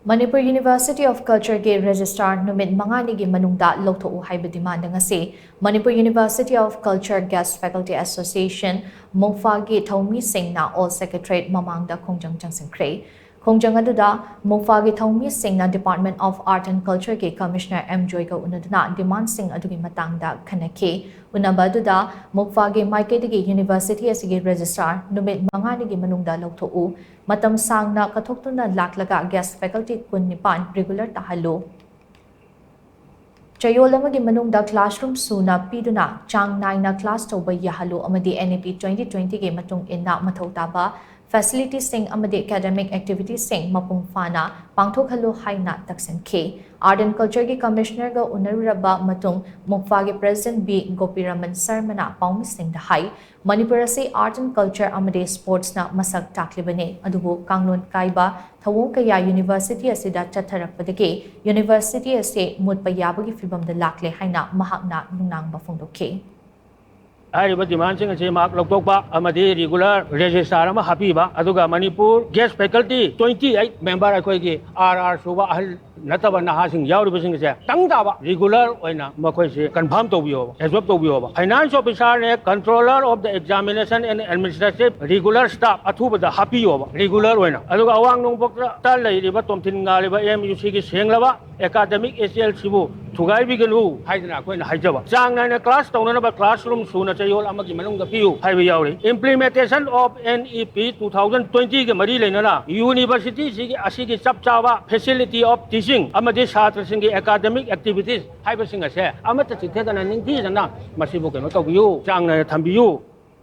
Manipur University of Culture ge Registrar numit nigi manungda Louthok haiba demand ngasi Manipur University of Culture Guest Faculty Association mungfa ge thoumee shing na Old Secretariat mamang da Khongjang Changsinkhre Khongjang aduda mungfa ge thoumee shing na Department of Art and Culture ge Commissioner M Joy ga unadna demand sing adugi matangda khanake unaba aduda mungfa ge maike ge University asige Registrar numit nigi manungda Louthok matam sangna kathoktuna laklaga guest faculty kun regular tahalo Chayolamagi manungda classroom suna piduna chang 9 na class toba yahalo amadi NAP 2020 ge matung inna mathautaba facilities sing amadi academic activities sing mapung fana pangthokhalo Haina Changsinkhre Art and Culture ge Commissioner ga unaraba matung mukfa ge President B Gopiraman Sarmana paumi sing da hai Manipur se art and culture amade sports na masak taklibane adubu kanglon kaiba thawong kaya university asida chatharakpadage university ase mutpa yabagi fibam da lakle haina mahakna nunang bafungdoke Haiba demand sing ase mak Louthok amadi regular registrar ama hapiba aduga Manipur guest faculty 28 member akoi ge RR suba ahal nataba nahasing yauribasing ase tangdaba regular oina makoi se confirm tobiyo absorb tobiyo finance officer ne controller of the examination and administrative regular staff athubada hapiyo regular oina aduga awang nongbok ta leiriba tomthin ngaliba MUC ge senglaba academic ACL sibu thugai biganu haidana koina haijaba chang na class tawnana classroom suna chayol amagi manungda piu haiba yauri implementation of NEP 2020 ge mari leinana university sigi asigi chapchawa facility of teaching amadi chhatra singi academic activities haiba singa se amata chithedana ningthi jana masibu keno tobiyu chang na thambiyu